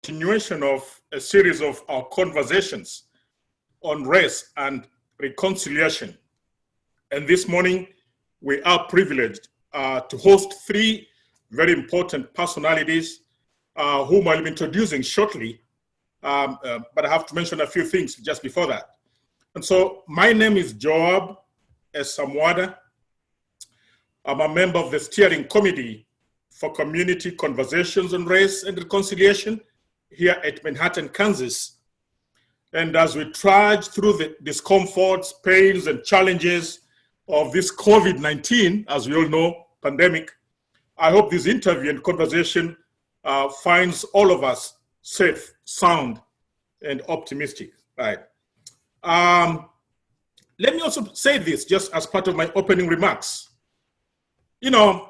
continuation of a series of our conversations on race and reconciliation. And this morning, we are privileged to host three very important personalities whom I'll be introducing shortly, but I have to mention a few things just before that. And so my name is Joab Esamwata. I'm a member of the Steering Committee for Community Conversations on Race and Reconciliation here at Manhattan, Kansas. And as we trudge through the discomforts, pains, and challenges of this COVID-19, as we all know, pandemic, I hope this interview and conversation finds all of us safe, sound, and optimistic, right? Let me also say this just as part of my opening remarks. You know,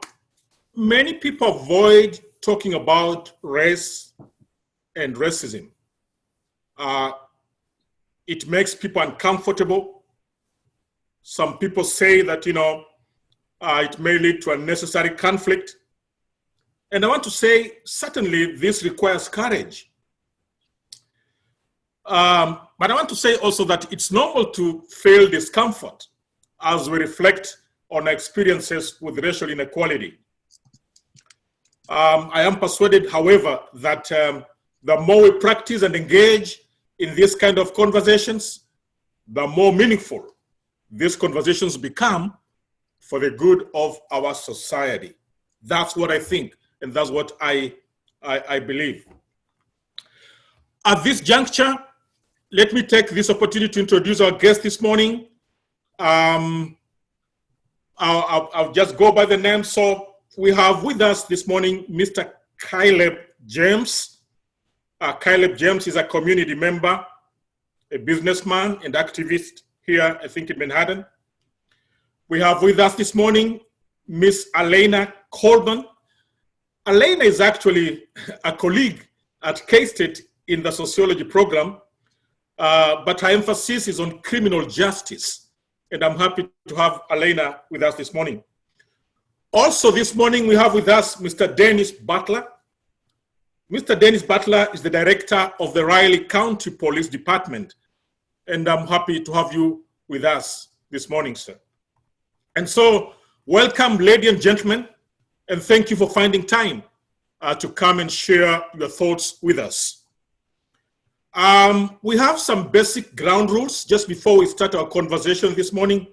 many people avoid talking about race and racism. It makes people uncomfortable. Some people say that, it may lead to unnecessary conflict. And I want to say, certainly this requires courage. But I want to say also that it's normal to feel discomfort as we reflect on our experiences with racial inequality. I am persuaded, however, that the more we practice and engage in this kind of conversations, the more meaningful these conversations become for the good of our society. That's what I think, and that's what I believe. At this juncture, let me take this opportunity to introduce our guest this morning. I'll just go by the name. So we have with us this morning Mr. Kaleb James. Kaleb James is a community member, a businessman and activist here, I think in Manhattan. We have with us this morning Miss Alayna Colburn. Alayna is actually a colleague at K-State in the sociology program, but her emphasis is on criminal justice. And I'm happy to have Alayna with us this morning. Also this morning, we have with us Mr. Dennis Butler. Mr. Dennis Butler is the director of the Riley County Police Department. And I'm happy to have you with us this morning, sir. And so, welcome, ladies and gentlemen, and thank you for finding time to come and share your thoughts with us. We have some basic ground rules just before we start our conversation this morning.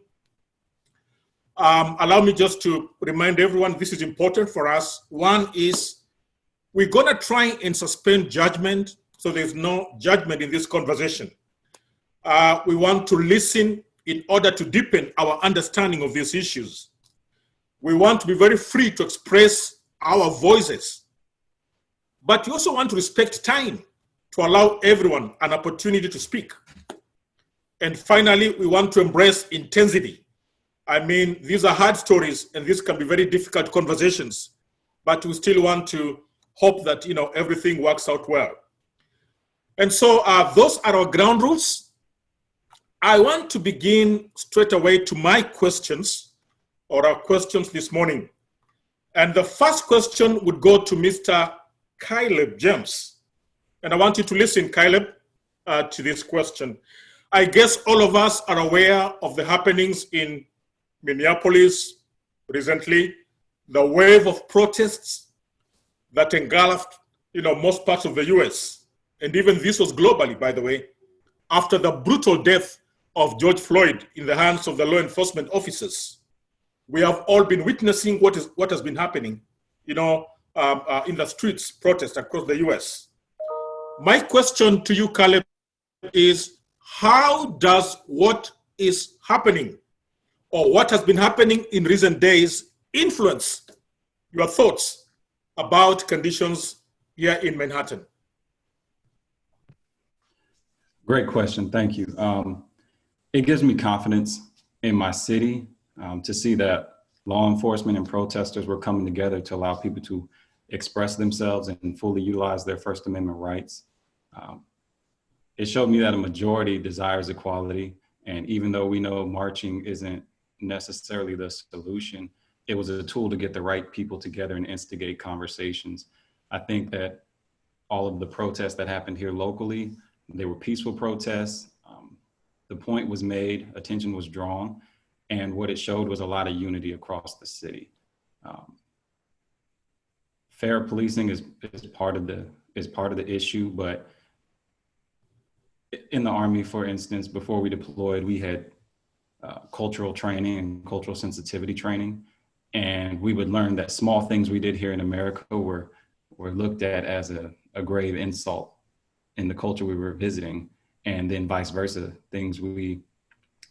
Allow me just to remind everyone this is important for us. One is we're gonna try and suspend judgment, so there's no judgment in this conversation. We want to listen in order to deepen our understanding of these issues. We want to be very free to express our voices, but we also want to respect time to allow everyone an opportunity to speak. And finally, we want to embrace intensity. I mean, these are hard stories and these can be very difficult conversations, but we still want to hope that everything works out well. And so those are our ground rules. I want to begin straight away to my questions or our questions this morning. And the first question would go to Mr. Kaleb James. And I want you to listen, Kaleb, to this question. I guess all of us are aware of the happenings in Minneapolis recently, the wave of protests that engulfed, most parts of the US. And even this was globally, by the way, after the brutal death of George Floyd in the hands of the law enforcement officers. We have all been witnessing what has been happening, in the streets, protests across the US. My question to you, Kaleb, is how does what is happening or what has been happening in recent days influence your thoughts about conditions here in Manhattan? Great question, thank you. It gives me confidence in my city to see that law enforcement and protesters were coming together to allow people to express themselves and fully utilize their First Amendment rights. It showed me that a majority desires equality. And even though we know marching isn't necessarily the solution, it was a tool to get the right people together and instigate conversations. I think that all of the protests that happened here locally. They were peaceful protests. The point was made, attention was drawn, and what it showed was a lot of unity across the city. Fair policing is part of the issue, but in the Army, for instance, before we deployed, we had cultural training and cultural sensitivity training, and we would learn that small things we did here in America were looked at as a grave insult in the culture we were visiting, and then vice versa. Things we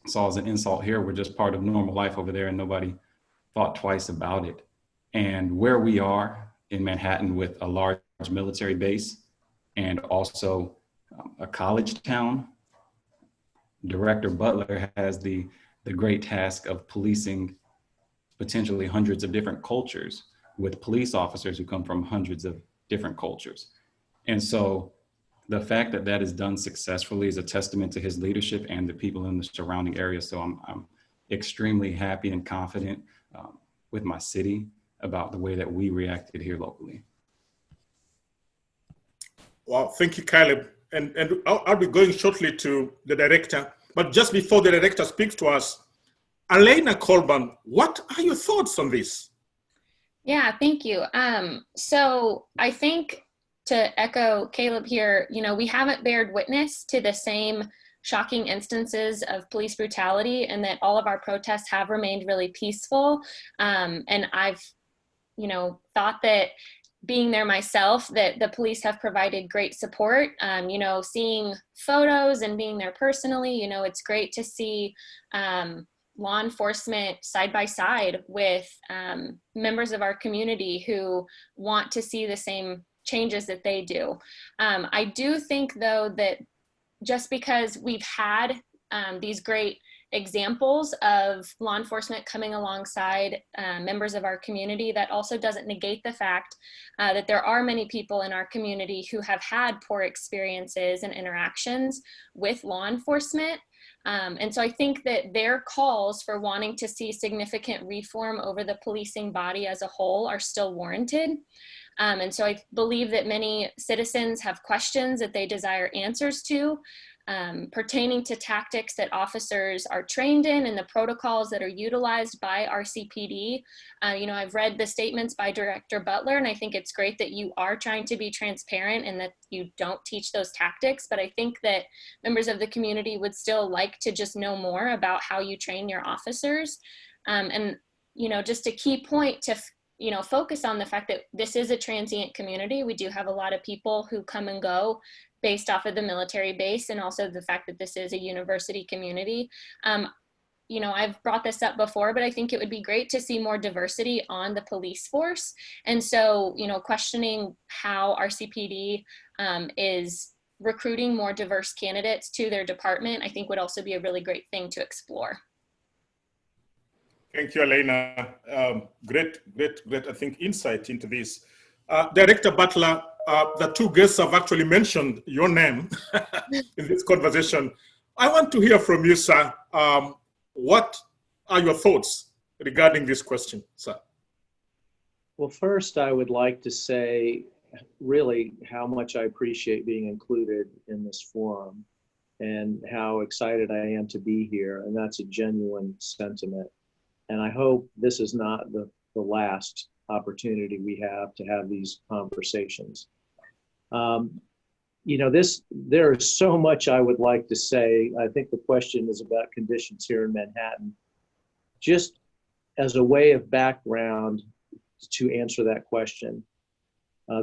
saw as an insult here were just part of normal life over there, and nobody thought twice about it. And where we are in Manhattan with a large military base and also a college town, Director Butler has the great task of policing potentially hundreds of different cultures with police officers who come from hundreds of different cultures. And so the fact that that is done successfully is a testament to his leadership and the people in the surrounding area. So I'm extremely happy and confident with my city about the way that we reacted here locally. Well, thank you, Kaleb. And I'll be going shortly to the director. But just before the director speaks to us, Alayna Colburn, what are your thoughts on this? Yeah, thank you. So I think, to echo Kaleb here, we haven't bared witness to the same shocking instances of police brutality, and that all of our protests have remained really peaceful. And I've, thought that being there myself, that the police have provided great support. Seeing photos and being there personally, it's great to see law enforcement side by side with members of our community who want to see the same changes that they do. I do think, though, that just because we've had these great examples of law enforcement coming alongside members of our community, that also doesn't negate the fact that there are many people in our community who have had poor experiences and interactions with law enforcement. And so I think that their calls for wanting to see significant reform over the policing body as a whole are still warranted. And so I believe that many citizens have questions that they desire answers to, pertaining to tactics that officers are trained in and the protocols that are utilized by RCPD. I've read the statements by Director Butler, and I think it's great that you are trying to be transparent and that you don't teach those tactics. But I think that members of the community would still like to just know more about how you train your officers. And just a key point to focus on the fact that this is a transient community. We do have a lot of people who come and go based off of the military base, and also the fact that this is a university community. I've brought this up before, but I think it would be great to see more diversity on the police force. And so, questioning how RCPD is recruiting more diverse candidates to their department, I think would also be a really great thing to explore. Thank you, Alayna. Great, I think, insight into this. Director Butler, the two guests have actually mentioned your name in this conversation. I want to hear from you, sir. What are your thoughts regarding this question, sir? Well, first, I would like to say really how much I appreciate being included in this forum and how excited I am to be here. And that's a genuine sentiment. And I hope this is not the last opportunity we have to have these conversations. There is so much I would like to say. I think the question is about conditions here in Manhattan. Just as a way of background to answer that question,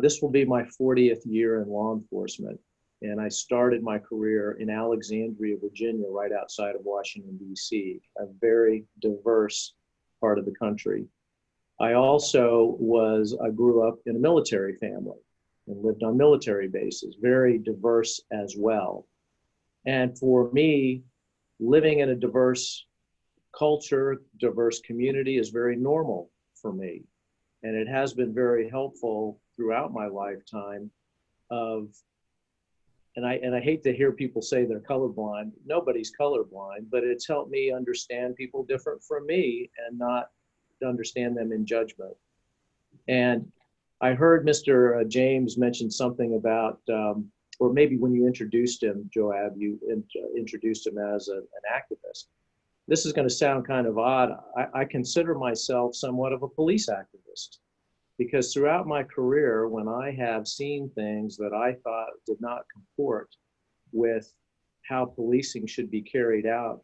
this will be my 40th year in law enforcement. And I started my career in Alexandria, Virginia, right outside of Washington, D.C., a very diverse part of the country. I also grew up in a military family and lived on military bases, very diverse as well. And for me, living in a diverse culture, diverse community is very normal for me. And it has been very helpful throughout my lifetime and I hate to hear people say they're colorblind. Nobody's colorblind, but it's helped me understand people different from me and not to understand them in judgment. And I heard Mr. James mention something about, or maybe when you introduced him, Joab, you introduced him as an activist. This is going to sound kind of odd. I consider myself somewhat of a police activist, because throughout my career, when I have seen things that I thought did not comport with how policing should be carried out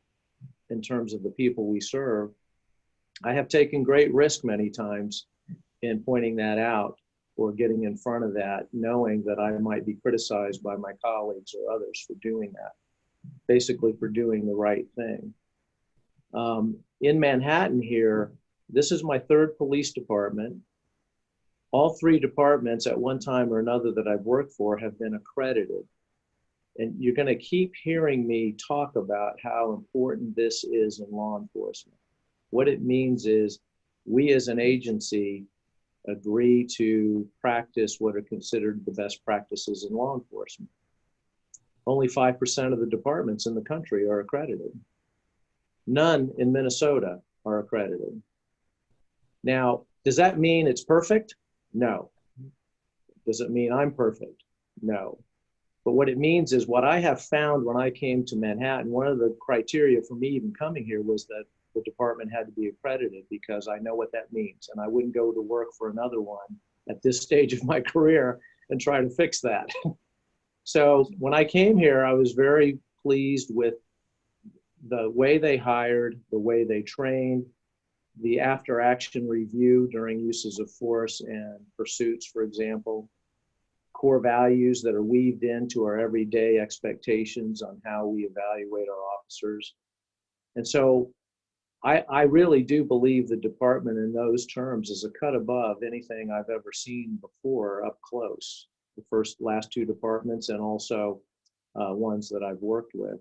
in terms of the people we serve, I have taken great risk many times in pointing that out or getting in front of that, knowing that I might be criticized by my colleagues or others for doing that, basically for doing the right thing. In Manhattan here, this is my third police department. All three departments at one time or another that I've worked for have been accredited. And you're going to keep hearing me talk about how important this is in law enforcement. What it means is we as an agency agree to practice what are considered the best practices in law enforcement. Only 5% of the departments in the country are accredited. None in Minnesota are accredited. Now, does that mean it's perfect? No. Does it mean I'm perfect? No. But what it means is what I have found when I came to Manhattan, one of the criteria for me even coming here was that the department had to be accredited, because I know what that means. And I wouldn't go to work for another one at this stage of my career and try to fix that. So when I came here, I was very pleased with the way they hired, the way they trained, the after action review during uses of force and pursuits, for example, core values that are weaved into our everyday expectations on how we evaluate our officers. And so I really do believe the department in those terms is a cut above anything I've ever seen before up close. The last two departments and also ones that I've worked with.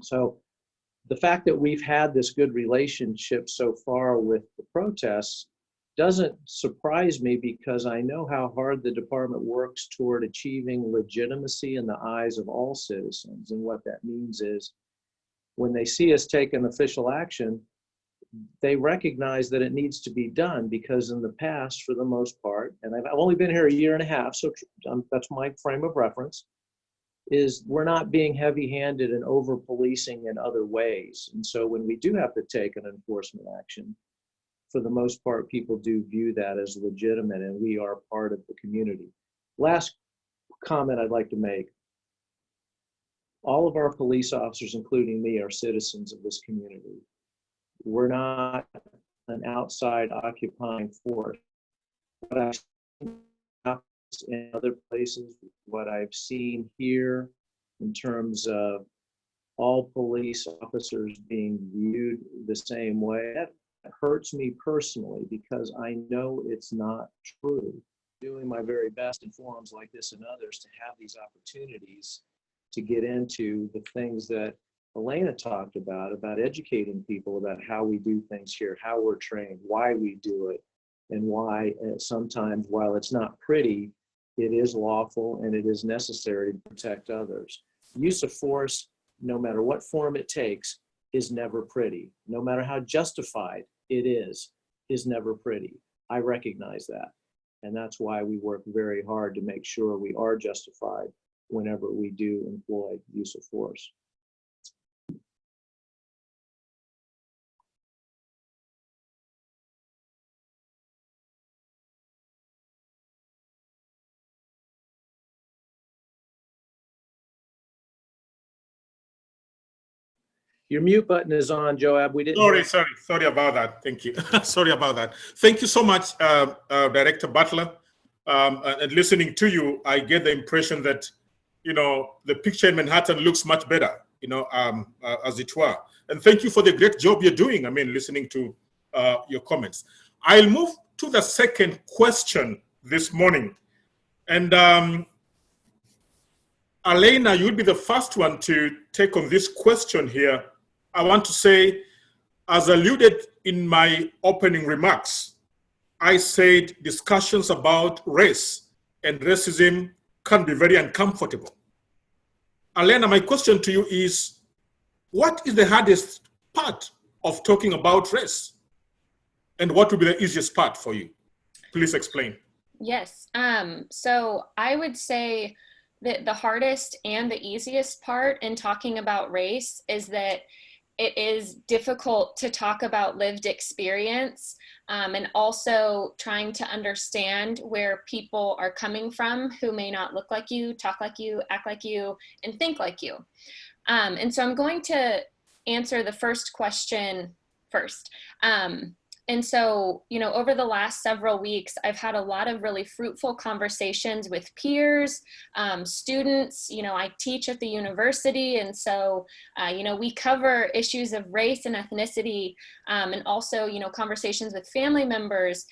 So the fact that we've had this good relationship so far with the protests doesn't surprise me, because I know how hard the department works toward achieving legitimacy in the eyes of all citizens. And what that means is when they see us take an official action, they recognize that it needs to be done, because in the past, for the most part, and I've only been here a year and a half, so that's my frame of reference, is we're not being heavy-handed and over-policing in other ways. And so when we do have to take an enforcement action, for the most part, people do view that as legitimate, and we are part of the community. Last comment I'd like to make. All of our police officers, including me, are citizens of this community. We're not an outside occupying force. What I've seen in other places, what I've seen here in terms of all police officers being viewed the same way, that hurts me personally, because I know it's not true. Doing my very best in forums like this and others to have these opportunities to get into the things that Elena talked about educating people about how we do things here, how we're trained, why we do it, and why sometimes, while it's not pretty, it is lawful and it is necessary to protect others. Use of force, no matter what form it takes, is never pretty. No matter how justified it is never pretty. I recognize that. And that's why we work very hard to make sure we are justified whenever we do employ use of force. Your mute button is on, Joab. We didn't. Sorry about that. Thank you. Sorry about that. Thank you so much, Director Butler. And listening to you, I get the impression that, the picture in Manhattan looks much better, as it were. And thank you for the great job you're doing. I mean, listening to your comments. I'll move to the second question this morning. And Alayna, you'll be the first one to take on this question here. I want to say, as alluded in my opening remarks, I said discussions about race and racism can be very uncomfortable. Alayna, my question to you is, what is the hardest part of talking about race? And what would be the easiest part for you? Please explain. Yes. So I would say that the hardest and the easiest part in talking about race is that it is difficult to talk about lived experience, and also trying to understand where people are coming from who may not look like you, talk like you, act like you, and think like you. And so I'm going to answer the first question first. And so, over the last several weeks, I've had a lot of really fruitful conversations with peers, students. I teach at the university. And so, we cover issues of race and ethnicity, and also, conversations with family members,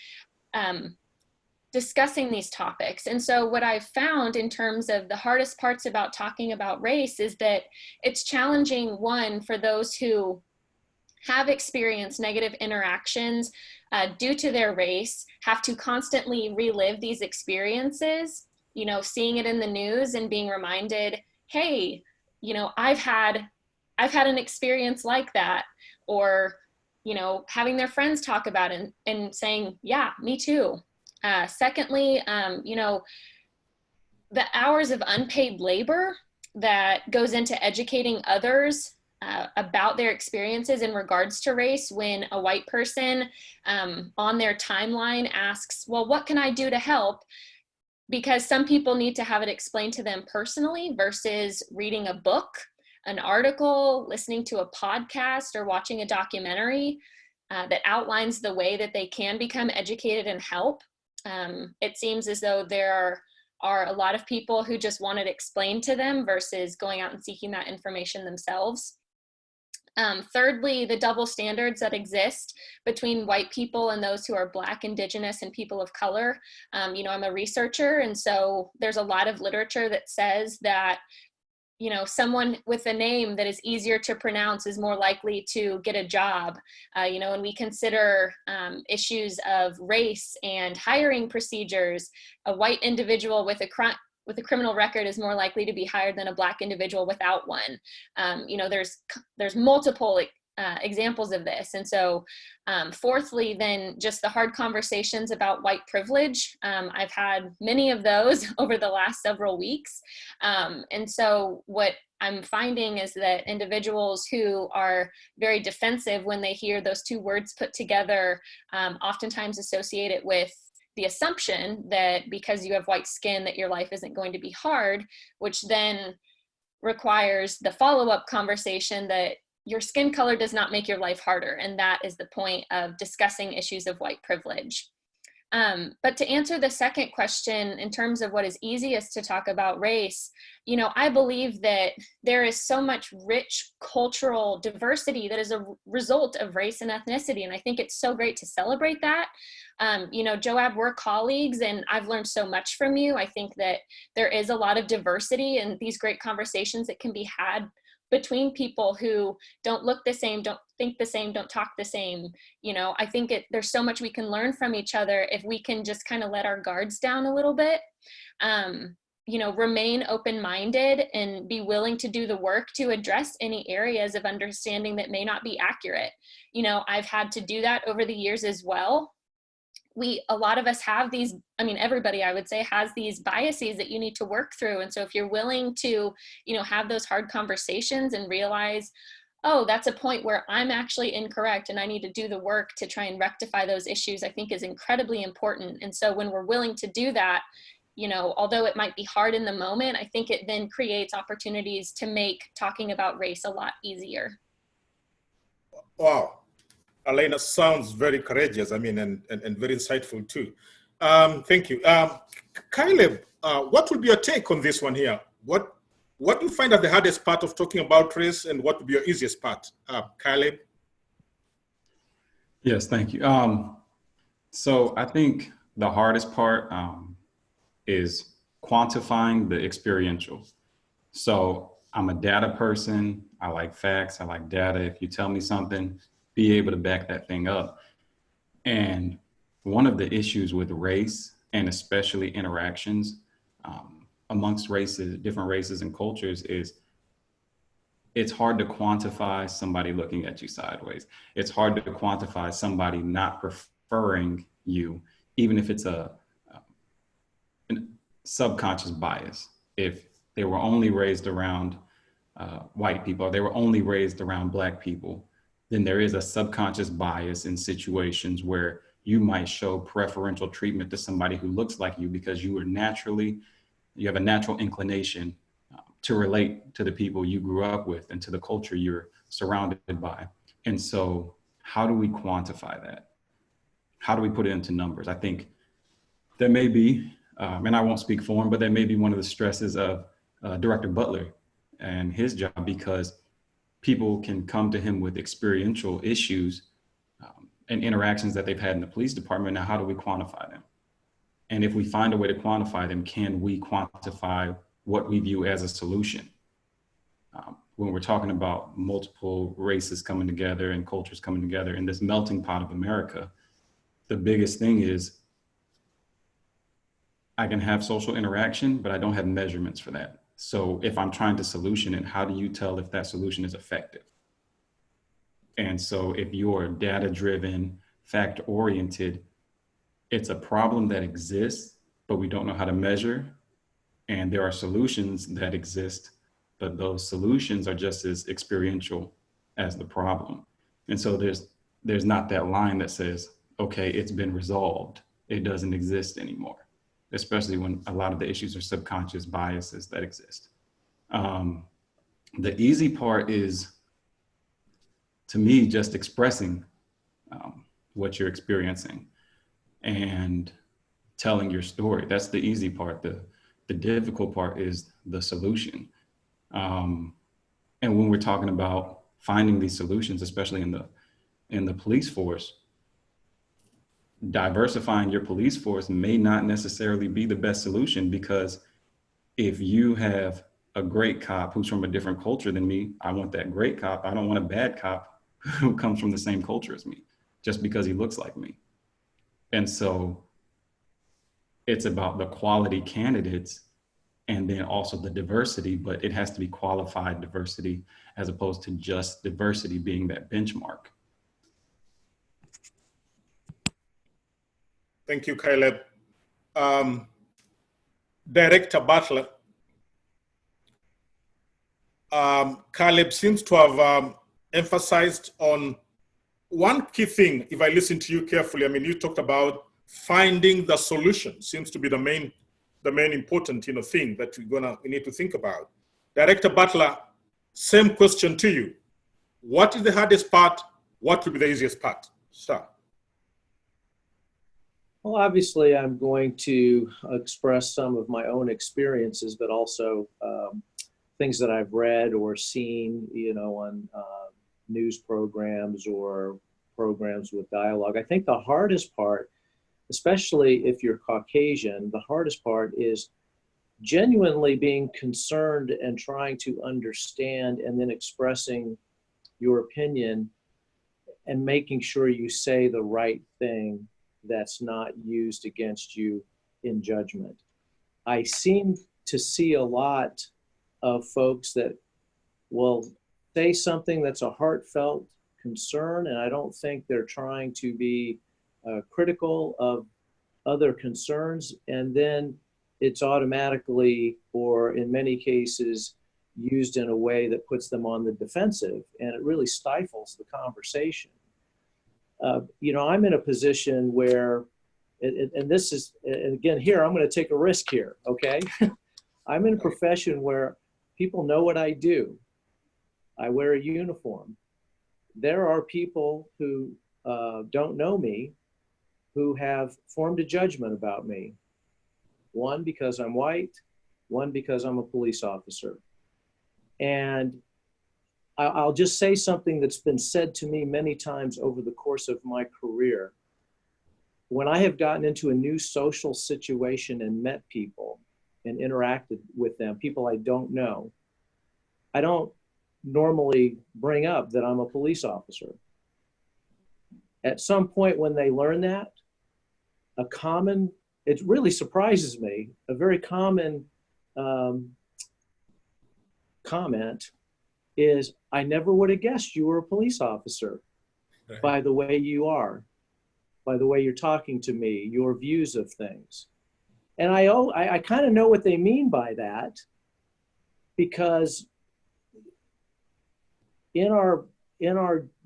discussing these topics. And so what I've found in terms of the hardest parts about talking about race is that it's challenging, one, for those who have experienced negative interactions due to their race, have to constantly relive these experiences, seeing it in the news and being reminded, hey, I've had an experience like that, or, having their friends talk about it and saying, yeah, me too. Secondly, the hours of unpaid labor that goes into educating others about their experiences in regards to race, when a white person on their timeline asks, well, what can I do to help? Because some people need to have it explained to them personally versus reading a book, an article, listening to a podcast, or watching a documentary that outlines the way that they can become educated and help. It seems as though there are a lot of people who just want it explained to them versus going out and seeking that information themselves. Thirdly, the double standards that exist between white people and those who are Black, Indigenous, and people of color. I'm a researcher, and so there's a lot of literature that says that someone with a name that is easier to pronounce is more likely to get a job, and we consider issues of race and hiring procedures. A white individual with a criminal record is more likely to be hired than a Black individual without one. There's multiple examples of this. And so fourthly, then just the hard conversations about white privilege. I've had many of those over the last several weeks. And so what I'm finding is that individuals who are very defensive when they hear those two words put together, oftentimes associate it with the assumption that because you have white skin that your life isn't going to be hard, which then requires the follow-up conversation that your skin color does not make your life harder. And that is the point of discussing issues of white privilege. But to answer the second question, in terms of what is easiest to talk about race, I believe that there is so much rich cultural diversity that is a result of race and ethnicity. And I think it's so great to celebrate that. Joab, we're colleagues, and I've learned so much from you. I think that there is a lot of diversity and these great conversations that can be had between people who don't look the same, don't think the same, don't talk the same. I think there's so much we can learn from each other if we can just kind of let our guards down a little bit, remain open-minded and be willing to do the work to address any areas of understanding that may not be accurate. I've had to do that over the years as well. A lot of us have these, everybody I would say has these biases that you need to work through. And so if you're willing to, have those hard conversations and realize, oh, that's a point where I'm actually incorrect and I need to do the work to try and rectify those issues, I think is incredibly important. And so when we're willing to do that, although it might be hard in the moment, I think it then creates opportunities to make talking about race a lot easier. Wow. Alayna sounds very courageous, and very insightful too. Thank you. Kaleb, what would be your take on this one here? What do you find as the hardest part of talking about race, and what would be your easiest part? Kaleb? Yes, thank you. So I think the hardest part is quantifying the experiential. So I'm a data person. I like facts. I like data. If you tell me something, be able to back that thing up. And one of the issues with race, and especially interactions amongst races, different races and cultures, is it's hard to quantify somebody looking at you sideways. It's hard to quantify somebody not preferring you, even if it's a subconscious bias. If they were only raised around white people, or they were only raised around Black people, then there is a subconscious bias in situations where you might show preferential treatment to somebody who looks like you because you have a natural inclination to relate to the people you grew up with and to the culture you're surrounded by. And so how do we quantify that? How do we put it into numbers? I think there may be, and I won't speak for him, but that may be one of the stresses of Director Butler and his job, because people can come to him with experiential issues and interactions that they've had in the police department. Now, how do we quantify them? And if we find a way to quantify them, can we quantify what we view as a solution? When we're talking about multiple races coming together and cultures coming together in this melting pot of America, the biggest thing is I can have social interaction, but I don't have measurements for that. So if I'm trying to solution it, how do you tell if that solution is effective? And so if you're data-driven, fact-oriented, it's a problem that exists, but we don't know how to measure. And there are solutions that exist, but those solutions are just as experiential as the problem. And so there's not that line that says, okay, it's been resolved. It doesn't exist anymore, especially when a lot of the issues are subconscious biases that exist. The easy part is, to me, just expressing what you're experiencing and telling your story. That's the easy part. The difficult part is the solution. And when we're talking about finding these solutions, especially in the police force, diversifying your police force may not necessarily be the best solution, because if you have a great cop who's from a different culture than me, I want that great cop. I don't want a bad cop who comes from the same culture as me just because he looks like me. And so it's about the quality candidates and then also the diversity, but it has to be qualified diversity as opposed to just diversity being that benchmark. Thank you, Kaleb. Director Butler, Kaleb seems to have emphasized on one key thing. If I listen to you carefully, I mean, you talked about finding the solution. Seems to be the main important thing that we need to think about. Director Butler, same question to you. What is the hardest part? What would be the easiest part? Start. Well, obviously, I'm going to express some of my own experiences, but also things that I've read or seen, on news programs or programs with dialogue. I think the hardest part, especially if you're Caucasian, the hardest part is genuinely being concerned and trying to understand and then expressing your opinion and making sure you say the right thing that's not used against you in judgment. I seem to see a lot of folks that will say something that's a heartfelt concern, and I don't think they're trying to be critical of other concerns, and then it's automatically, or in many cases, used in a way that puts them on the defensive, and it really stifles the conversation. I'm in a position where, and this is, and again, here, I'm going to take a risk here, okay? I'm in a profession where people know what I do. I wear a uniform. There are people who don't know me who have formed a judgment about me. One, because I'm white, one, because I'm a police officer. And I'll just say something that's been said to me many times over the course of my career. When I have gotten into a new social situation and met people and interacted with them, people I don't know, I don't normally bring up that I'm a police officer. At some point when they learn that, it really surprises me, a very common comment is, I never would have guessed you were a police officer by the way you are, by the way you're talking to me, your views of things. And I kind of know what they mean by that, because in our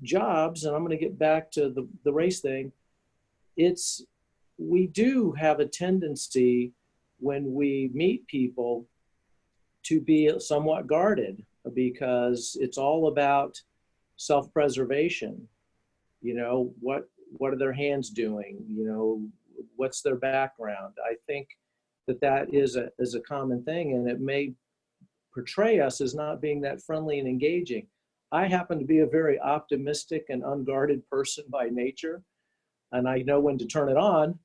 jobs, and I'm going to get back to the race thing, we do have a tendency when we meet people to be somewhat guarded, because it's all about self-preservation. You know, what are their hands doing? You know, what's their background? I think that is a common thing, and it may portray us as not being that friendly and engaging. I happen to be a very optimistic and unguarded person by nature, and I know when to turn it on.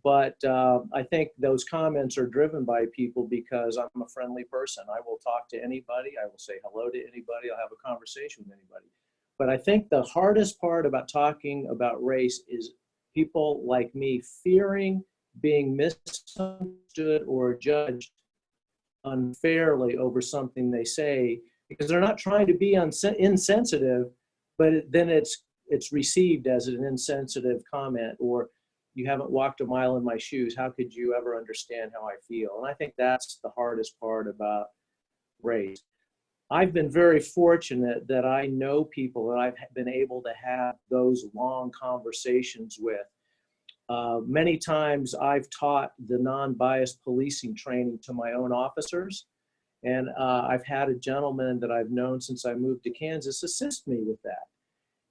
But I think those comments are driven by people because I'm a friendly person. I will talk to anybody. I will say hello to anybody. I'll have a conversation with anybody. But I think the hardest part about talking about race is people like me fearing being misunderstood or judged unfairly over something they say, because they're not trying to be insensitive, but then it's received as an insensitive comment, or you haven't walked a mile in my shoes. How could you ever understand how I feel? And I think that's the hardest part about race. I've been very fortunate that I know people that I've been able to have those long conversations with. Many times I've taught the non-biased policing training to my own officers. And I've had a gentleman that I've known since I moved to Kansas assist me with that.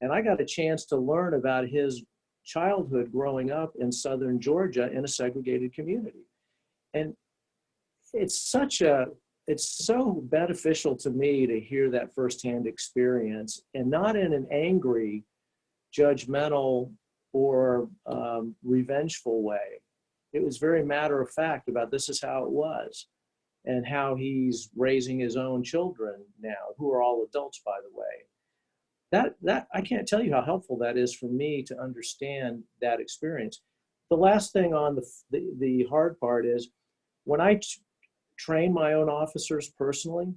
And I got a chance to learn about his childhood growing up in southern Georgia in a segregated community. And it's so beneficial to me to hear that firsthand experience, and not in an angry, judgmental, or revengeful way. It was very matter of fact about this is how it was, and how he's raising his own children now, who are all adults, by the way. That I can't tell you how helpful that is for me to understand that experience. The last thing on the hard part is when I train my own officers personally,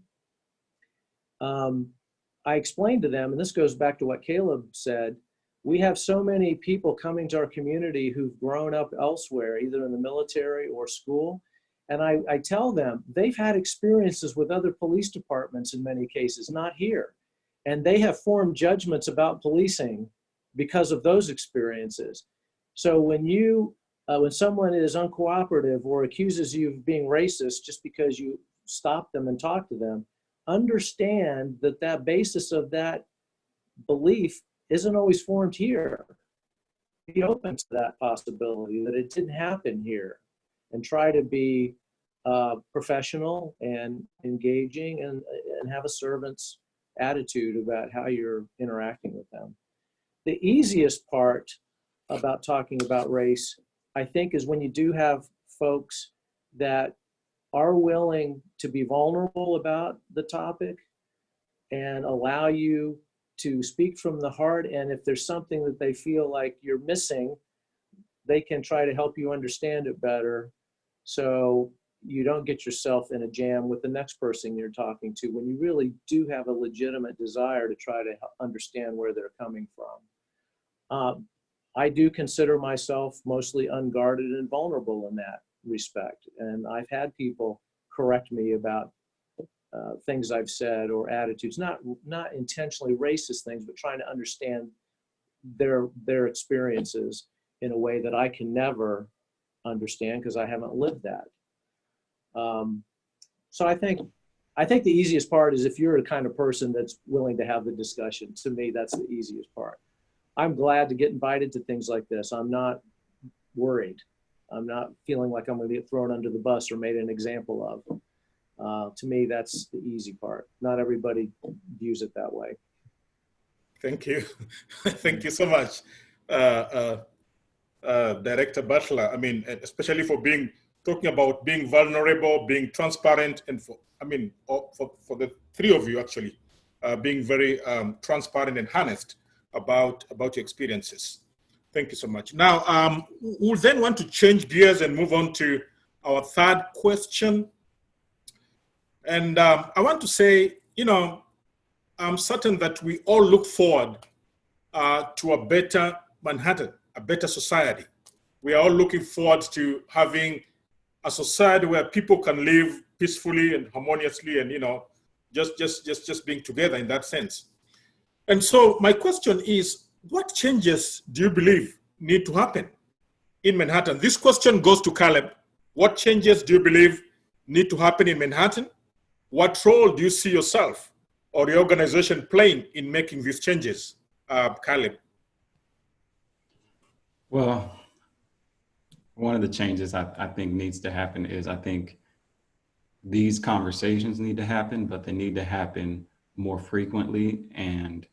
I explain to them, and this goes back to what Kaleb said, we have so many people coming to our community who've grown up elsewhere, either in the military or school. And I tell them they've had experiences with other police departments in many cases, not here. And they have formed judgments about policing because of those experiences. So when someone is uncooperative or accuses you of being racist just because you stop them and talk to them, understand that basis of that belief isn't always formed here. Be open to that possibility that it didn't happen here, and try to be professional and engaging, and have a servant's attitude about how you're interacting with them. The easiest part about talking about race, I think, is when you do have folks that are willing to be vulnerable about the topic and allow you to speak from the heart. And if there's something that they feel like you're missing, they can try to help you understand it better, so you don't get yourself in a jam with the next person you're talking to, when you really do have a legitimate desire to try to understand where they're coming from. I do consider myself mostly unguarded and vulnerable in that respect. And I've had people correct me about things I've said or attitudes, not intentionally racist things, but trying to understand their experiences in a way that I can never understand because I haven't lived that. So I think the easiest part is if you're the kind of person that's willing to have the discussion. To me, that's the easiest part. I'm glad to get invited to things like this. I'm not worried. I'm not feeling like I'm going to get thrown under the bus or made an example of. To me, that's the easy part. Not everybody views it that way. Thank you. Thank you so much, Director Butler. I mean, especially for talking about being vulnerable, being transparent, and for the three of you actually, being very transparent and honest about your experiences. Thank you so much. Now, we'll then want to change gears and move on to our third question. And I want to say, I'm certain that we all look forward to a better Manhattan, a better society. We are all looking forward to having a society where people can live peacefully and harmoniously and, just being together in that sense. And so my question is, what changes do you believe need to happen in Manhattan? This question goes to Kaleb. What changes do you believe need to happen in Manhattan? What role do you see yourself or the organization playing in making these changes, Kaleb? Well, one of the changes I think needs to happen is I think these conversations need to happen, but they need to happen more frequently, and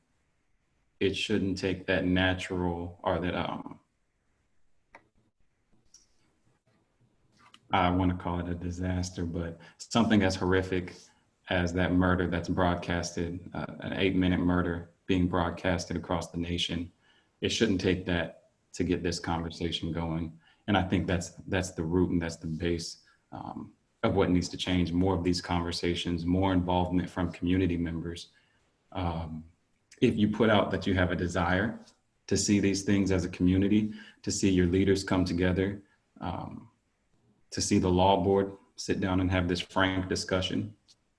it shouldn't take that natural or that I want to call it a disaster, but something as horrific as that murder that's broadcasted, an 8-minute murder being broadcasted across the nation. It shouldn't take that to get this conversation going. And I think that's the root and that's the base of what needs to change. More of these conversations, more involvement from community members. If you put out that you have a desire to see these things as a community, to see your leaders come together, to see the law board sit down and have this frank discussion,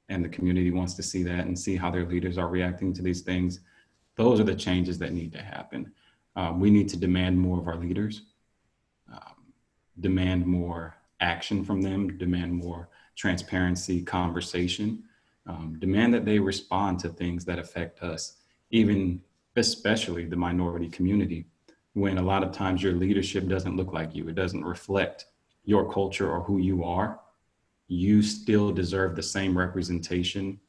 and the community wants to see that and see how their leaders are reacting to these things, those are the changes that need to happen. We need to demand more of our leaders, demand more action from them, demand more transparency, conversation, demand that they respond to things that affect us, even especially the minority community, when a lot of times your leadership doesn't look like you, it doesn't reflect your culture or who you are. You still deserve the same representation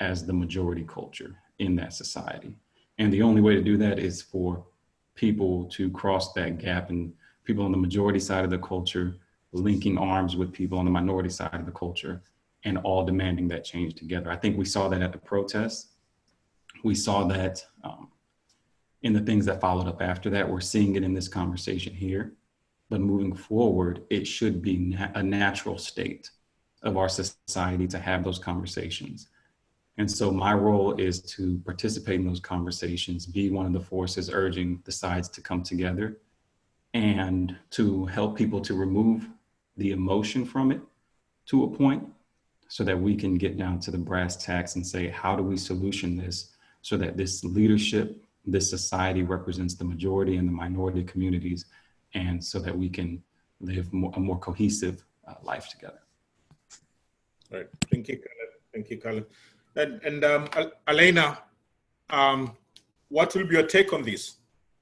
as the majority culture in that society. And the only way to do that is for people to cross that gap, and people on the majority side of the culture linking arms with people on the minority side of the culture and all demanding that change together. I think we saw that at the protests. We saw that in the things that followed up after that. We're seeing it in this conversation here. But moving forward, it should be a natural state of our society to have those conversations. And so my role is to participate in those conversations, be one of the forces urging the sides to come together, and to help people to remove the emotion from it to a point, so that we can get down to the brass tacks and say, how do we solution this so that this leadership, this society represents the majority and the minority communities, and so that we can live a more cohesive life together. All right. Thank you, Kaleb. Thank you, Kaleb. And Alayna, what will be your take on this?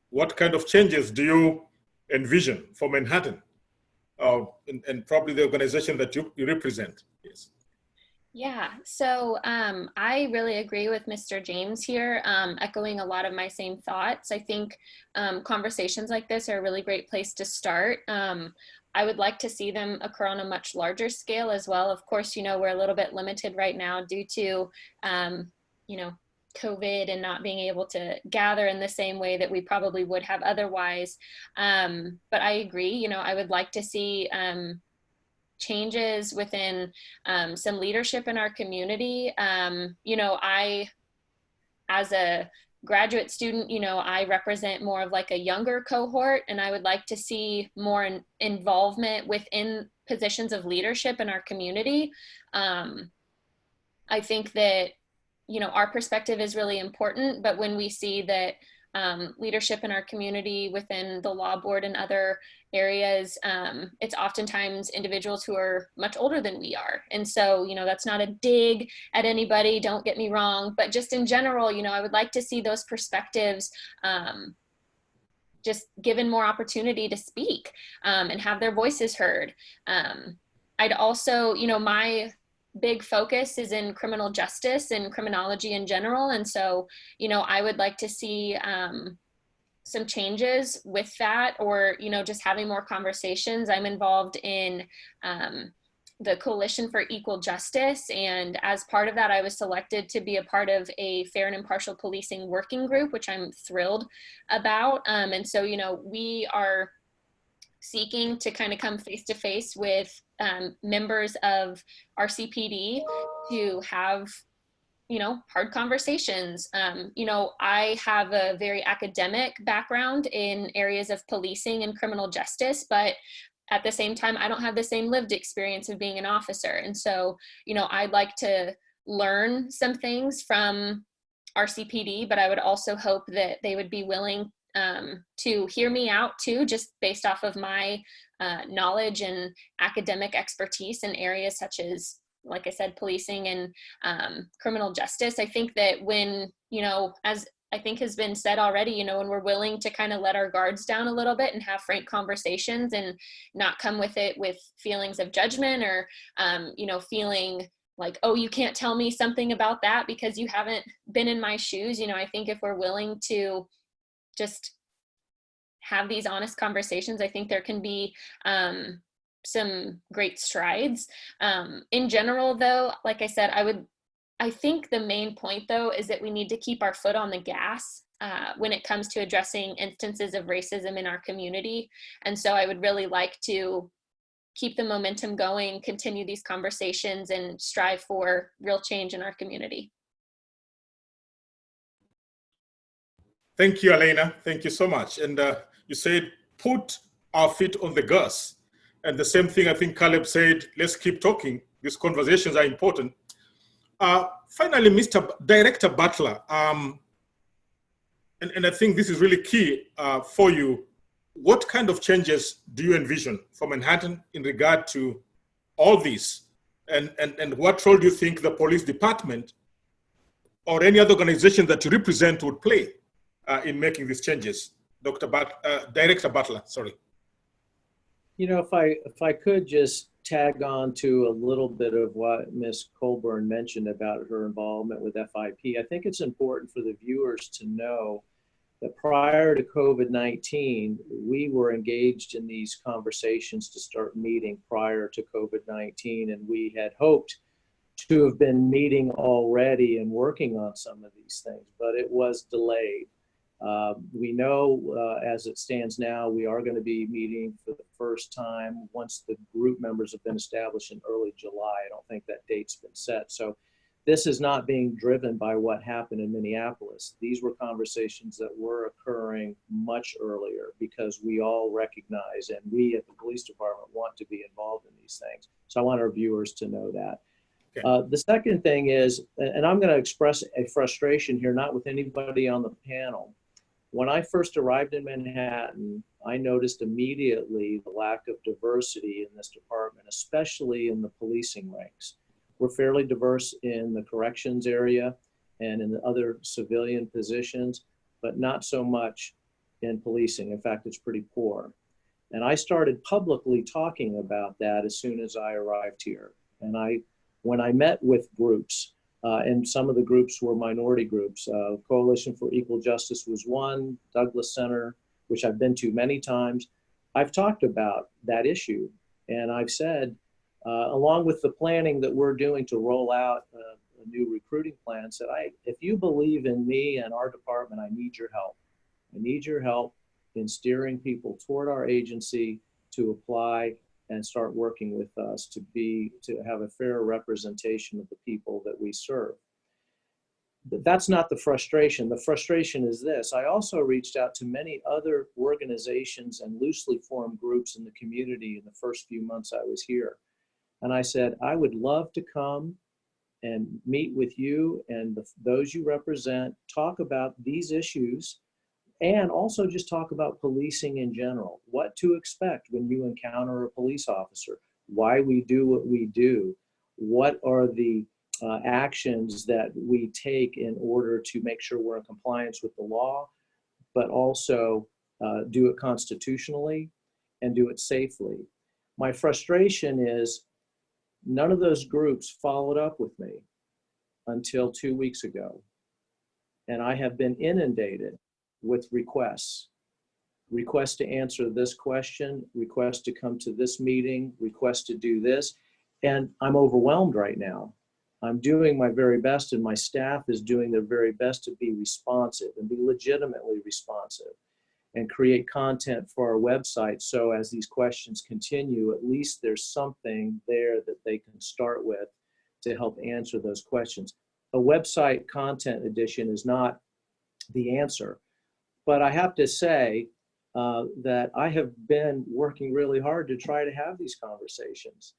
What kind of changes do you envision for Manhattan and probably the organization that you represent? Yes. Yeah, so I really agree with Mr. James here, echoing a lot of my same thoughts. I think conversations like this are a really great place to start. I would like to see them occur on a much larger scale as well. Of course, we're a little bit limited right now due to, COVID and not being able to gather in the same way that we probably would have otherwise. But I agree, I would like to see changes within some leadership in our community. I, as a graduate student, I represent more of like a younger cohort, and I would like to see more involvement within positions of leadership in our community. I think that, our perspective is really important, but when we see that leadership in our community within the law board and other areas, it's oftentimes individuals who are much older than we are. And so, that's not a dig at anybody, don't get me wrong, but just in general, I would like to see those perspectives just given more opportunity to speak and have their voices heard. I'd also, my big focus is in criminal justice and criminology in general. And so, I would like to see some changes with that, or, just having more conversations. I'm involved in the Coalition for Equal Justice. And as part of that, I was selected to be a part of a fair and impartial policing working group, which I'm thrilled about. And so, we are seeking to kind of come face to face with members of RCPD to have, hard conversations. I have a very academic background in areas of policing and criminal justice, but at the same time, I don't have the same lived experience of being an officer. And so, I'd like to learn some things from RCPD, but I would also hope that they would be willing to hear me out too, just based off of my knowledge and academic expertise in areas such as, like I said, policing and criminal justice. I think that when, as I think has been said already, when we're willing to kind of let our guards down a little bit and have frank conversations and not come with it with feelings of judgment or, feeling like, oh, you can't tell me something about that because you haven't been in my shoes. I think if we're willing to just have these honest conversations, I think there can be some great strides. In general, though, like I said, I think the main point, though, is that we need to keep our foot on the gas when it comes to addressing instances of racism in our community. And so I would really like to keep the momentum going, continue these conversations, and strive for real change in our community. Thank you, Alayna. Thank you so much. And you said, put our feet on the gas. And the same thing I think Kaleb said, let's keep talking. These conversations are important. Finally, Mr. Director Butler, and I think this is really key for you. What kind of changes do you envision for Manhattan in regard to all this? And what role do you think the police department or any other organization that you represent would play in making these changes? Director Butler, sorry. If I could just tag on to a little bit of what Ms. Colburn mentioned about her involvement with FIP, I think it's important for the viewers to know that prior to COVID-19, we were engaged in these conversations to start meeting prior to COVID-19, and we had hoped to have been meeting already and working on some of these things, but it was delayed. We know as it stands now, we are going to be meeting for the first time once the group members have been established in early July. I don't think that date's been set. So this is not being driven by what happened in Minneapolis. These were conversations that were occurring much earlier because we all recognize and we at the police department want to be involved in these things. So I want our viewers to know that. Okay. The second thing is, and I'm going to express a frustration here, not with anybody on the panel. When I first arrived in Manhattan, I noticed immediately the lack of diversity in this department, especially in the policing ranks. We're fairly diverse in the corrections area and in the other civilian positions, but not so much in policing. In fact, it's pretty poor. And I started publicly talking about that as soon as I arrived here. And when I met with groups, and some of the groups were minority groups, Coalition for Equal Justice was one, Douglas Center, which I've been to many times. I've talked about that issue. And I've said, along with the planning that we're doing to roll out a new recruiting plan, said, if you believe in me and our department, I need your help. I need your help in steering people toward our agency to apply and start working with us to have a fair representation of the people that we serve. But that's not the frustration. The frustration is this. I also reached out to many other organizations and loosely formed groups in the community in the first few months I was here. And I said, I would love to come and meet with you and those you represent, talk about these issues, and also just talk about policing in general, what to expect when you encounter a police officer, why we do what we do, what are the actions that we take in order to make sure we're in compliance with the law, but also do it constitutionally and do it safely. My frustration is none of those groups followed up with me until 2 weeks ago. And I have been inundated with requests to answer this question, requests to come to this meeting, requests to do this. And I'm overwhelmed right now. I'm doing my very best and my staff is doing their very best to be responsive and be legitimately responsive and create content for our website. So as these questions continue, at least there's something there that they can start with to help answer those questions. A website content edition is not the answer. But I have to say, that I have been working really hard to try to have these conversations.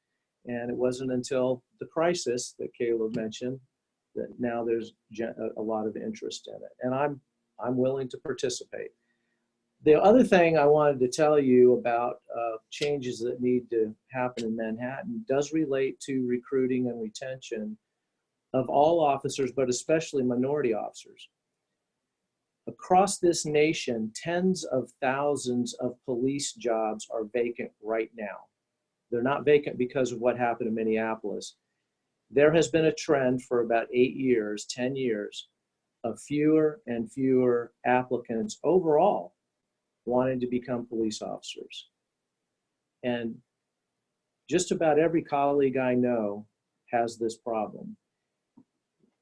And it wasn't until the crisis that Kaleb mentioned that now there's a lot of interest in it. And I'm willing to participate. The other thing I wanted to tell you about changes that need to happen in Manhattan does relate to recruiting and retention of all officers, but especially minority officers. Across this nation, tens of thousands of police jobs are vacant right now. They're not vacant because of what happened in Minneapolis. There has been a trend for about 8 years, 10 years, of fewer and fewer applicants overall wanting to become police officers. And just about every colleague I know has this problem.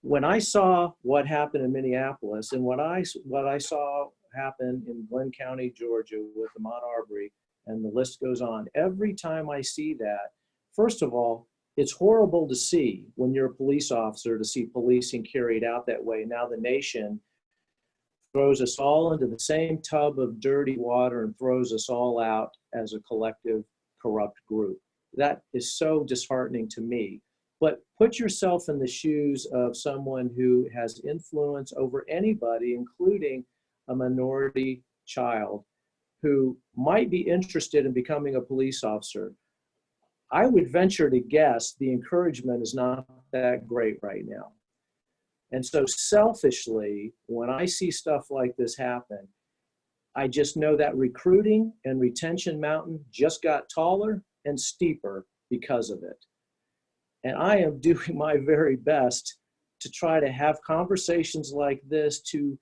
When I saw what happened in Minneapolis and what I saw happen in Glenn County, Georgia with Ahmaud Arbery, and the list goes on, every time I see that, first of all, it's horrible to see when you're a police officer to see policing carried out that way. Now the nation throws us all into the same tub of dirty water and throws us all out as a collective corrupt group. That is so disheartening to me. But put yourself in the shoes of someone who has influence over anybody, including a minority child who might be interested in becoming a police officer. I would venture to guess the encouragement is not that great right now. And so selfishly, when I see stuff like this happen, I just know that recruiting and retention mountain just got taller and steeper because of it. And I am doing my very best to try to have conversations like this to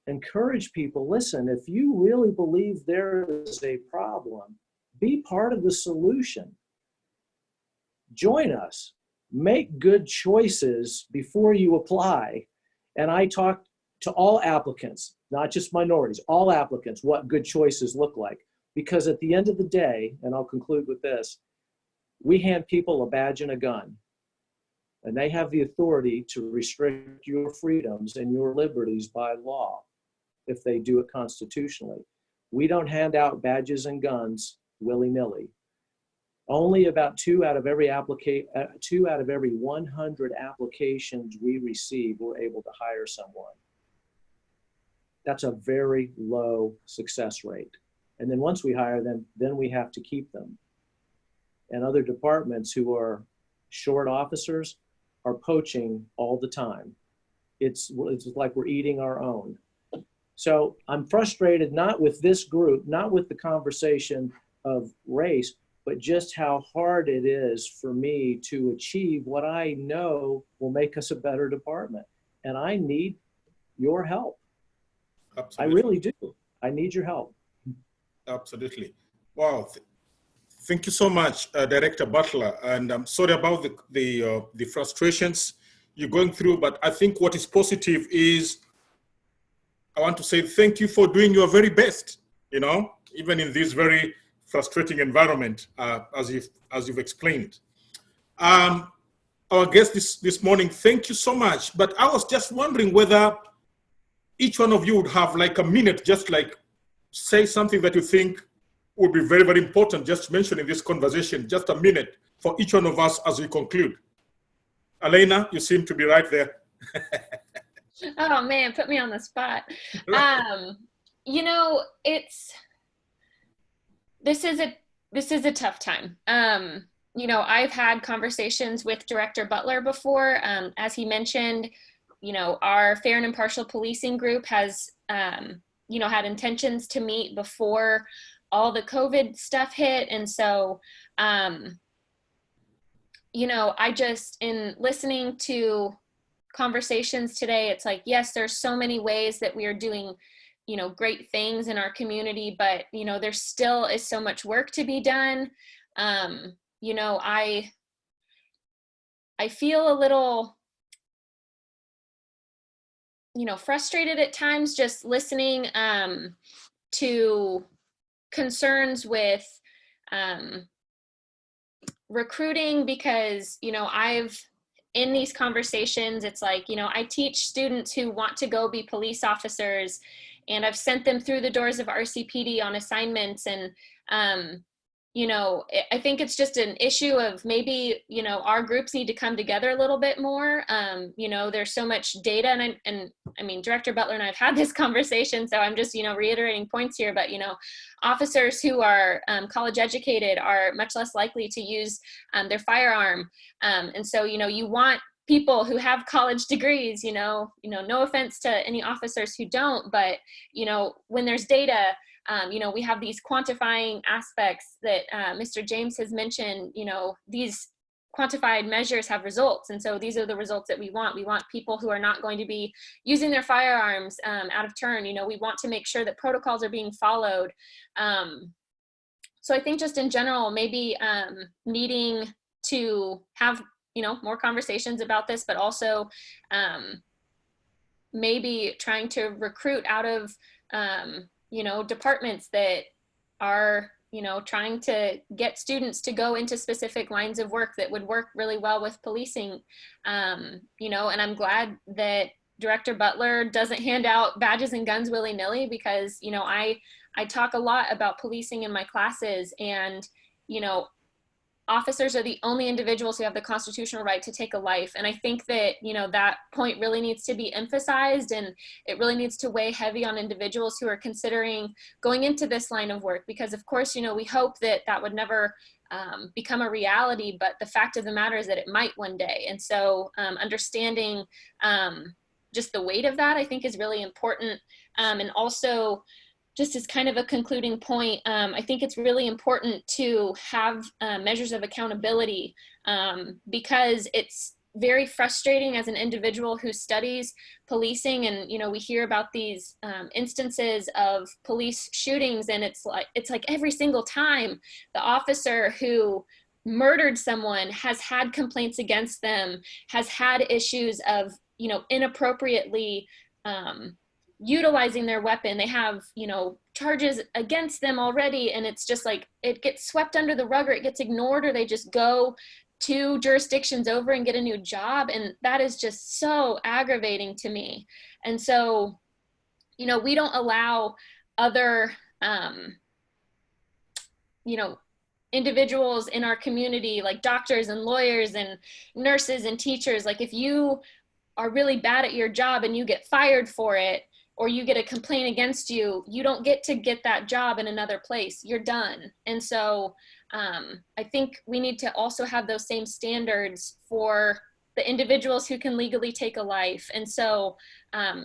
encourage people, listen, if you really believe there is a problem, be part of the solution. Join us. Make good choices before you apply. And I talk to all applicants, not just minorities, all applicants, what good choices look like. Because at the end of the day, and I'll conclude with this, we hand people a badge and a gun, and they have the authority to restrict your freedoms and your liberties by law if they do it constitutionally. We don't hand out badges and guns willy-nilly. Only about 2 out of every 100 applications we receive, we're able to hire someone. That's a very low success rate. And then once we hire them, then we have to keep them. And other departments who are short officers are poaching all the time. It's like we're eating our own. So I'm frustrated, not with this group, not with the conversation of race, but just how hard it is for me to achieve what I know will make us a better department. And I need your help. Absolutely. I really do. I need your help. Absolutely. Wow. Thank you so much, Director Butler. And I'm sorry about the frustrations you're going through, but I think what is positive is I want to say thank you for doing your very best, even in this very frustrating environment, as you've explained. Our guest this morning, thank you so much. But I was just wondering whether each one of you would have like a minute, just like say something that you think would be very, very important, just mention in this conversation, just a minute for each one of us as we conclude. Alayna, you seem to be right there. Oh man, put me on the spot. This is a tough time. I've had conversations with Director Butler before. As he mentioned, our Fair and Impartial Policing group has, had intentions to meet before all the COVID stuff hit. And so, I just, in listening to conversations today, it's like, yes, there's so many ways that we are doing, great things in our community, but, there still is so much work to be done. I feel a little, frustrated at times just listening to concerns with recruiting, because I've in these conversations, it's like I teach students who want to go be police officers, and I've sent them through the doors of RCPD on assignments. And, you know, I think it's just an issue of maybe, you know, our groups need to come together a little bit more. You know, there's so much data, and I mean, Director Butler and I have had this conversation, so I'm just, you know, reiterating points here, but, you know, officers who are college educated are much less likely to use their firearm. And so, you know, you want people who have college degrees, you know, no offense to any officers who don't, but, you know, when there's data, you know, we have these quantifying aspects that Mr. James has mentioned. You know, these quantified measures have results. And so these are the results that we want. We want people who are not going to be using their firearms out of turn. You know, we want to make sure that protocols are being followed. So I think just in general, maybe needing to have, you know, more conversations about this, but also maybe trying to recruit out of, you know, departments that are, you know, trying to get students to go into specific lines of work that would work really well with policing. You know, and I'm glad that Director Butler doesn't hand out badges and guns willy-nilly, because, you know, I talk a lot about policing in my classes, and, you know, officers are the only individuals who have the constitutional right to take a life. And I think that, you know, that point really needs to be emphasized, and it really needs to weigh heavy on individuals who are considering going into this line of work, because of course, you know, we hope that that would never become a reality, but the fact of the matter is that it might one day. And so understanding just the weight of that, I think, is really important. And also, just as kind of a concluding point, I think it's really important to have measures of accountability, because it's very frustrating as an individual who studies policing, and, you know, we hear about these instances of police shootings, and it's like every single time the officer who murdered someone has had complaints against them, has had issues of, you know, inappropriately utilizing their weapon. They have, you know, charges against them already, and it's just like it gets swept under the rug, or it gets ignored, or they just go 2 jurisdictions over and get a new job. And that is just so aggravating to me. And so, you know, we don't allow other you know, individuals in our community, like doctors and lawyers and nurses and teachers, like if you are really bad at your job and you get fired for it, or you get a complaint against you, you don't get to get that job in another place. You're done. And so I think we need to also have those same standards for the individuals who can legally take a life. And so,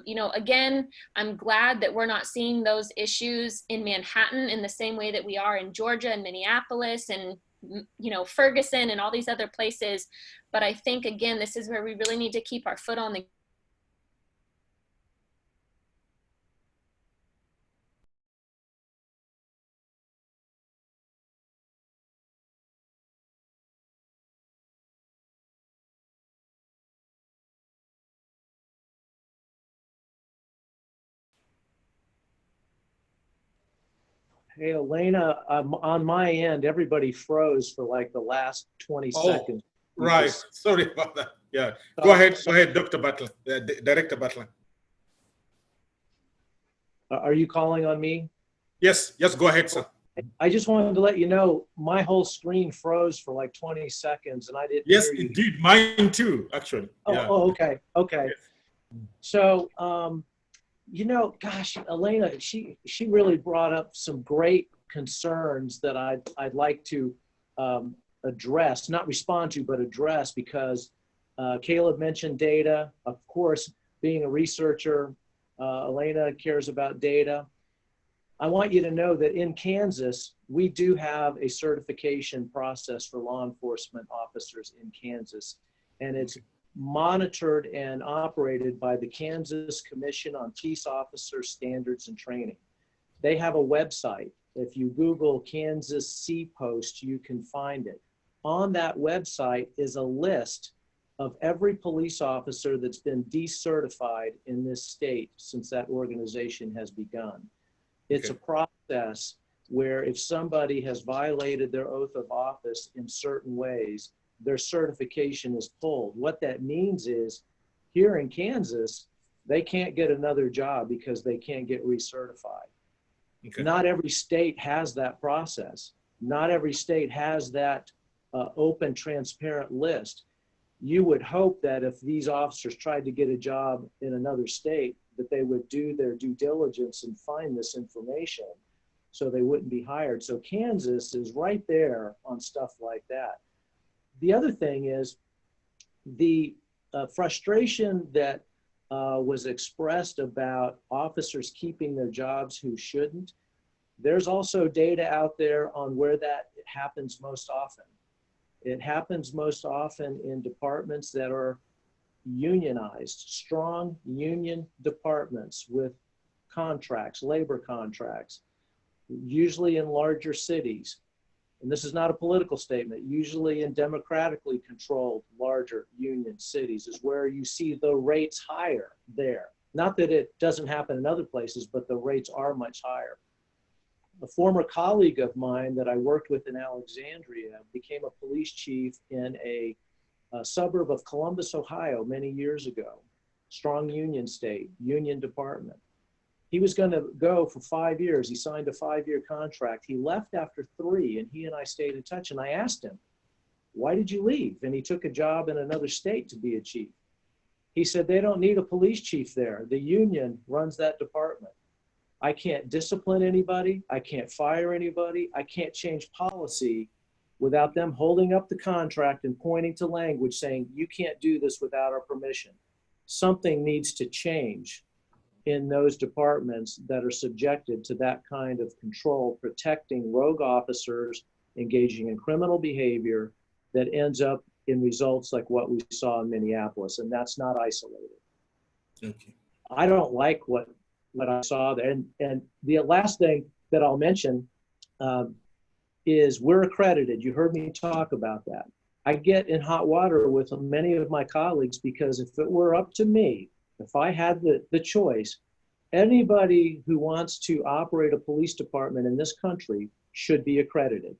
you know, again, I'm glad that we're not seeing those issues in Manhattan in the same way that we are in Georgia and Minneapolis and, you know, Ferguson and all these other places. But I think, again, this is where we really need to keep our foot on the Hey, Elena, on my end, everybody froze for like the last 20 seconds. Right. Sorry about that. Yeah. Go ahead, Dr. Butler, Director Butler. Are you calling on me? Yes, go ahead, sir. I just wanted to let you know my whole screen froze for like 20 seconds and I didn't Yes, hear you. indeed. Mine too, actually. Okay. Yes. So, you know, gosh, Elena, she really brought up some great concerns that I'd like to address, not respond to, but address, because Kaleb mentioned data. Of course, being a researcher, Elena cares about data. I want you to know that in Kansas, we do have a certification process for law enforcement officers in Kansas, and it's monitored and operated by the Kansas Commission on Peace Officer Standards and Training. They have a website. If you Google Kansas C-Post, you can find it. On that website is a list of every police officer that's been decertified in this state since that organization has begun. It's a process where if somebody has violated their oath of office in certain ways, their certification is pulled. What that means is, here in Kansas, they can't get another job because they can't get recertified. Okay. Not every state has that process. Not every state has that open, transparent list. You would hope that if these officers tried to get a job in another state, that they would do their due diligence and find this information so they wouldn't be hired. So Kansas is right there on stuff like that. The other thing is the frustration that was expressed about officers keeping their jobs who shouldn't. There's also data out there on where that happens most often. It happens most often in departments that are unionized, strong union departments with contracts, labor contracts, usually in larger cities. And this is not a political statement, usually in democratically controlled larger union cities is where you see the rates higher there. Not that it doesn't happen in other places, but the rates are much higher. A former colleague of mine that I worked with in Alexandria became a police chief in a suburb of Columbus, Ohio, many years ago. Strong union state, union department. He was going to go for 5 years. He signed a 5-year contract. He left after 3, and he and I stayed in touch. And I asked him, why did you leave? And he took a job in another state to be a chief. He said, they don't need a police chief there. The union runs that department. I can't discipline anybody. I can't fire anybody. I can't change policy without them holding up the contract and pointing to language saying, you can't do this without our permission. Something needs to change in those departments that are subjected to that kind of control, protecting rogue officers engaging in criminal behavior that ends up in results like what we saw in Minneapolis, and that's not isolated. Okay. I don't like what I saw there. And the last thing that I'll mention is we're accredited. You heard me talk about that. I get in hot water with many of my colleagues because if it were up to me, if I had the choice, anybody who wants to operate a police department in this country should be accredited.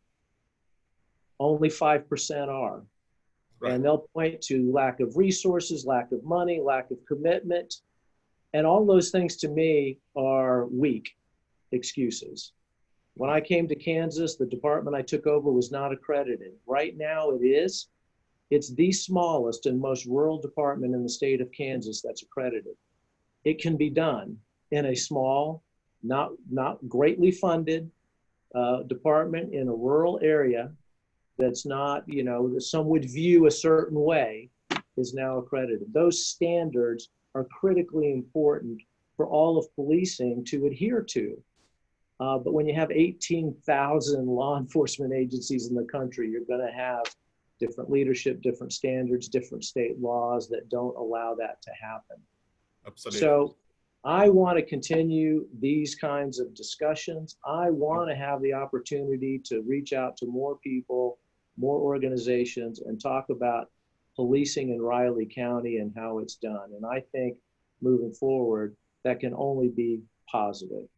Only 5% are. Right. And they'll point to lack of resources, lack of money, lack of commitment. And all those things to me are weak excuses. When I came to Kansas, the department I took over was not accredited. Right now it is. It's the smallest and most rural department in the state of Kansas that's accredited. It can be done in a small, not greatly funded department in a rural area that's not, that some would view a certain way, is now accredited. Those standards are critically important for all of policing to adhere to. But when you have 18,000 law enforcement agencies in the country, you're going to have different leadership, different standards, different state laws that don't allow that to happen. Absolutely. So I want to continue these kinds of discussions. I want to have the opportunity to reach out to more people, more organizations, and talk about policing in Riley County and how it's done. And I think moving forward, that can only be positive.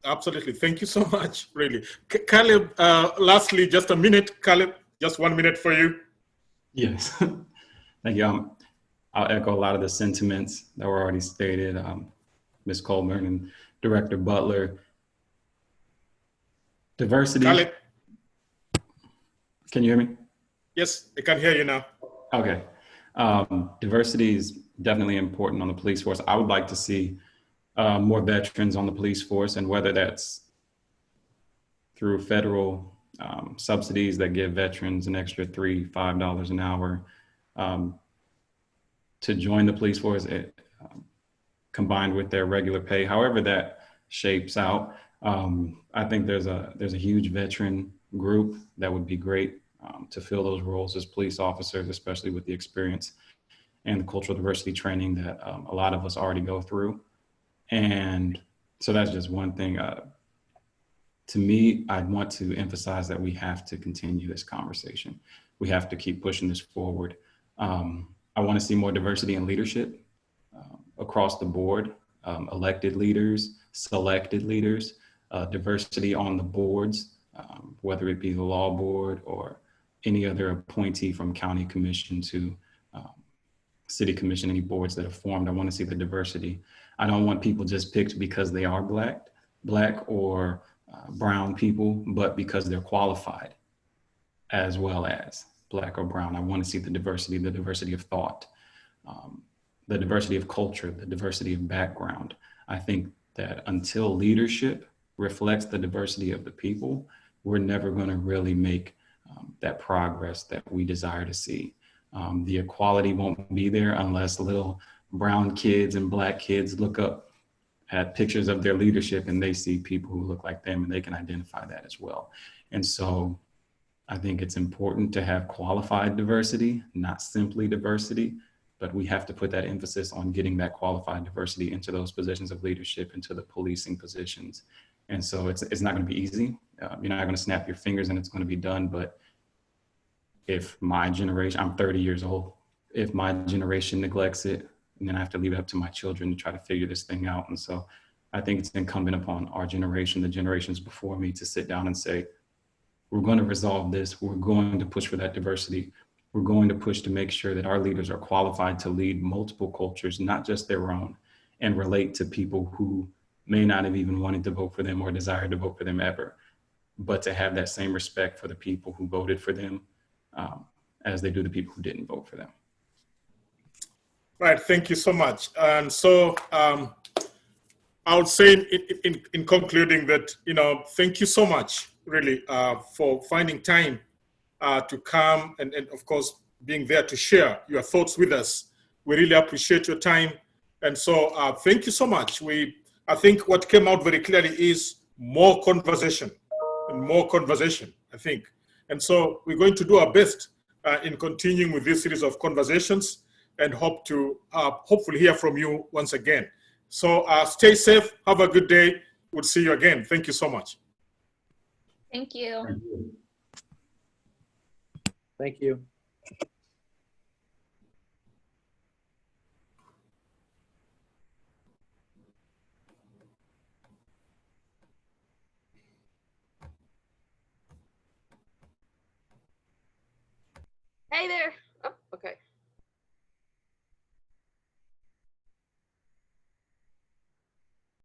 Absolutely. Thank you so much, really. Kaleb, lastly, just a minute. Kaleb, just 1 minute for you. Yes. Thank you. I'll echo a lot of the sentiments that were already stated. Ms. Colburn and Director Butler. Diversity. Kaleb. Can you hear me? Yes, I can hear you now. Okay. Diversity is definitely important on the police force. I would like to see more veterans on the police force, and whether that's through federal subsidies that give veterans an extra $3, $5 an hour to join the police force, combined with their regular pay, however that shapes out. I think there's a huge veteran group that would be great to fill those roles as police officers, especially with the experience and the cultural diversity training that a lot of us already go through. And so that's just one thing. To me, I'd want to emphasize that we have to continue this conversation. We have to keep pushing this forward. I want to see more diversity in leadership across the board, elected leaders, selected leaders, diversity on the boards, whether it be the law board or any other appointee from county commission to city commission, any boards that are formed. I want to see the diversity. I don't want people just picked because they are black or brown people, but because they're qualified as well as black or brown. I want to see the diversity of thought, the diversity of culture, the diversity of background. I think that until leadership reflects the diversity of the people, we're never going to really make that progress that we desire to see. The equality won't be there unless little brown kids and black kids look up at pictures of their leadership and they see people who look like them and they can identify that as well. And so I think it's important to have qualified diversity, not simply diversity, but we have to put that emphasis on getting that qualified diversity into those positions of leadership, into the policing positions. And so it's not going to be easy. You're not going to snap your fingers and it's going to be done. But if my generation, I'm 30 years old, if my generation neglects it, and then I have to leave it up to my children to try to figure this thing out. And so I think it's incumbent upon our generation, the generations before me, to sit down and say, we're going to resolve this. We're going to push for that diversity. We're going to push to make sure that our leaders are qualified to lead multiple cultures, not just their own, and relate to people who may not have even wanted to vote for them or desired to vote for them ever, but to have that same respect for the people who voted for them as they do the people who didn't vote for them. Right, thank you so much. And so I would say in concluding that, thank you so much, really, for finding time to come and of course, being there to share your thoughts with us. We really appreciate your time. And so thank you so much. I think what came out very clearly is more conversation and more conversation, I think. And so we're going to do our best in continuing with this series of conversations and hope to hopefully hear from you once again. So stay safe, have a good day. We'll see you again. Thank you so much. Thank you. Thank you. Thank you. Hey there.